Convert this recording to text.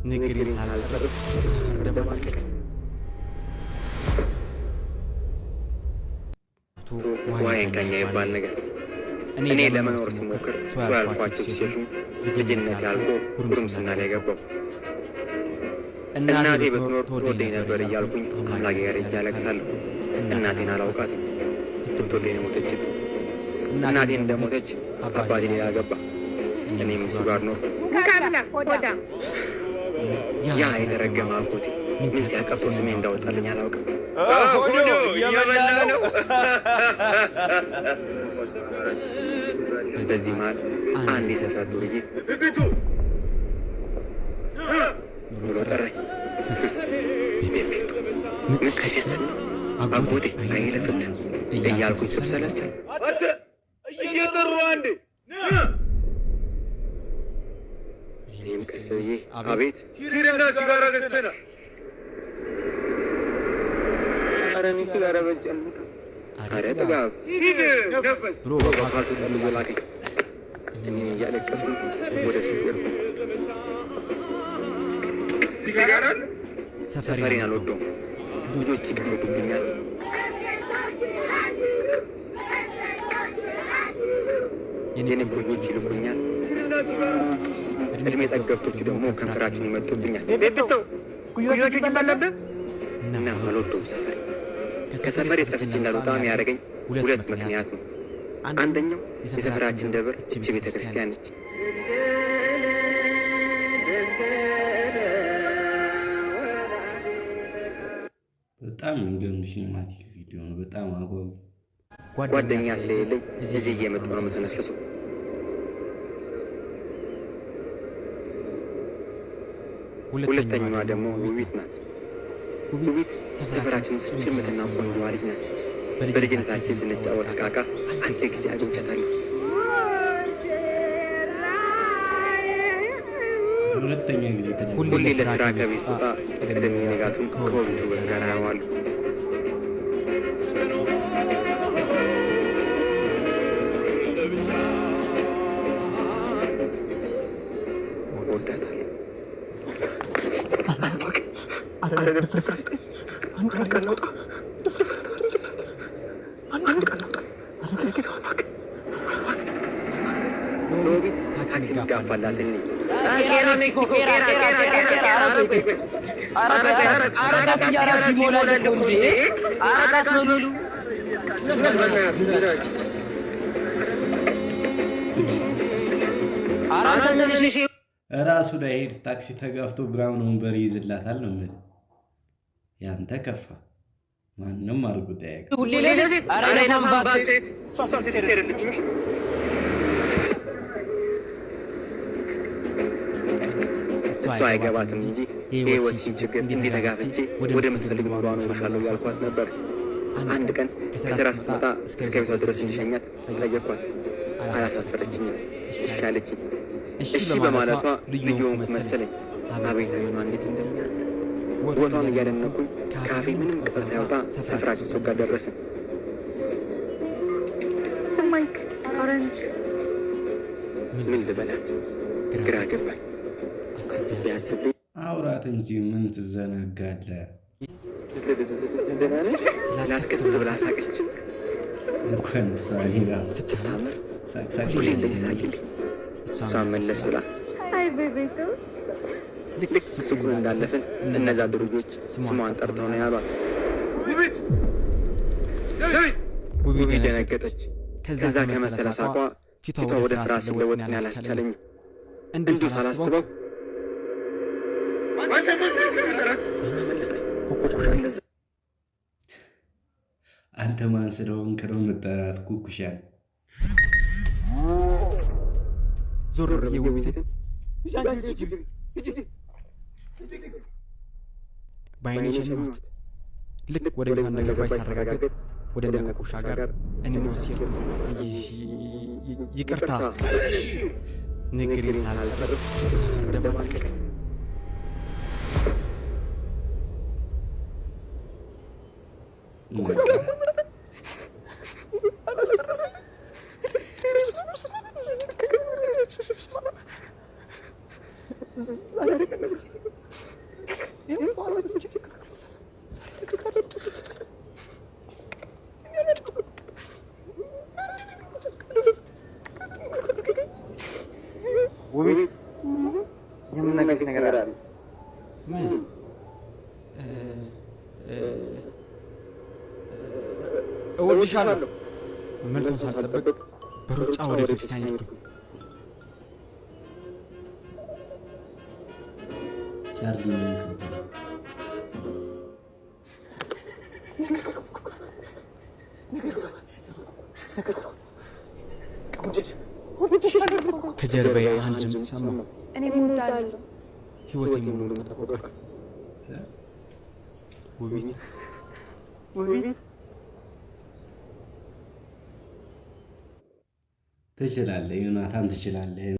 ንግሬን ሳልጨርስ ደባልቅ ዋይን ከኛ ይባል ነገር እኔ ለመኖር ስሞክር ሰው ያልኳቸው ሲሸሹ ልጅነት ያልቆ ጉርምስና ላይ ገባው። እናቴ ብትኖር ትወደኝ ነበር እያልኩኝ አምላኬ ጋር ሄጄ አለቅሳለሁ። እናቴን አላውቃትም፣ ስትወደኝ ነው የሞተችብኝ። እናቴን እንደሞተች አባቴ ሌላ ገባ፣ እኔም እሱ ጋር ኖርኩ። ያ የተረገመ አጎቴ ምን ሲያቀብቶ ስሜ እንዳወጣልኝ አላውቅም። ሆዶ እየበላ ነው። በዚህ መሃል አንድ የሰፈር ዱርዬ ብሎ ጠራኝ። ቤቤቶ ምን አይነት አጎቴ አይለፍት እያልኩኝ ስብሰለሰል እየጠሩ አንዴ እኔም ቀስ ብዬ አቤት ሂድና ሲጋራ ገዝተና ኧረ እኔ ሲጋራ በልቻለሁ። ኧረ ጥጋብ ሂድ ነፈስ ብሎ በባካቱ ጠልዞ ላከኝ። እኔም እያለቀስኩ ወደ እሱ ሄድኩ። ሲጋራ ሰፈሬን አልወደውም፣ ልጆች ይቀርቡብኛል። የኔ ልጆች ይሉብኛል። እድሜ ጠገብቶች ደግሞ ከንፈራቸውን ይመጡብኛል። ቤብተው ጉዮች ይባላለብህ እና አልወደውም ሰፈሬ። ከሰፈር የጠፍቼ እንዳልወጣ የሚያደርገኝ ሁለት ምክንያት ነው። አንደኛው የሰፈራችን ደብር እቺ ቤተ ክርስቲያን ነች። በጣም የሚገርምሽ ሲኒማቲክ ቪዲዮ ነው። በጣም አጓጊ። ጓደኛ ስለሌለኝ እዚህ እየመጣሁ ነው የምተነፍሰው። ሁለተኛዋ ደግሞ ውቢት ናት። ውቢት ሰፈራችን ውስጥ ጭምትና ቆንጆ ልጅ ናት። በልጅነታችን ስንጫወት ዕቃቃ አንድ ጊዜ አግኝቻታለሁ። ሁሌ ለስራ ከቤት ስትወጣ ቀደም ንጋቱን ከውቢት ውበት ጋር አየዋለሁ። ወዳታለሁ። ለውቢት ታክሲ ጋፋላት እኔ ራሱ ላይ ሄድ ታክሲ ተጋፍቶ ብራውን ወንበር ይይዝላታል ነው ምን ያንተ ከፋ ማንንም አርጉ ጠይቅ እሷ አይገባትም እንጂ የህይወትሽን ችግር እንዲህ ተጋፍቼ ወደምትፈልግ ኑሮ አኖርሻለሁ ያልኳት ነበር። አንድ ቀን ከስራ ስትመጣ እስከ ቤቷ ድረስ እንዲሸኛት ጠየኳት። አላሳፈረችኝም፣ እሺ አለችኝ። እሺ በማለቷ ልዩ ሆንኩ መሰለኝ። አቤታዊ እንዴት እንደሚያምር ቦታውን እያደነኩኝ ካፌ ምንም ቅጠል ሳይወጣ ሰፈራችን ሰው ጋር ደረስን። ስማይክ ኦሬንጅ ምን ልበላት ግራ ገባኝ። አስቤ አውራት እንጂ ምን ትዘነጋለህ? ስላትክት ብላ ሳቀች። እንኳን እሷ ራሱ ስታምር ሳቅሳቅ ሁሌ እንደዚህ ሳቂልኝ። እሷን መለስ ብላ አይ ቤቤቱ ልክ ሱቁን እንዳለፍን እነዛ ድርጆች ስሟን ጠርተው ነው ያሏት። ውቢት ደነገጠች። ከዛ ከመሰለ ሳቋ ፊቷ ወደ ፍርሃት ሲለወጥ ነው ያላስቻለኝ። እንዲሁ ሳላስበው አንተ ማን ስለሆንክ ነው የምጠራት? ኩኩሻል ዞር ብዬ ውቢትን በዓይኔ ሸኘኋት። ልክ ወደ ቤቷ እንደገባች ሳረጋገጥ ወደ እነ ኩኩሻ ጋር እኔና ሲር ይቅርታ ንግሬን ሳልጨርስ ደባልቅ ውቢት የምነግርሽ ነገር አለ። ምን? እወድሻለሁ። መልሱን ሳልጠብቅ በሩጫ ወደ ቤተክርስቲያን ሄድኩኝ። ቻርሊ ከጀርባዬ አንድ ድምፅ ሰማሁ። እኔም እወዳለሁ። ህይወቴ ሙሉ ተጠብቋል። ውቢት ትችላለህ ዮናታን፣ ትችላለህ።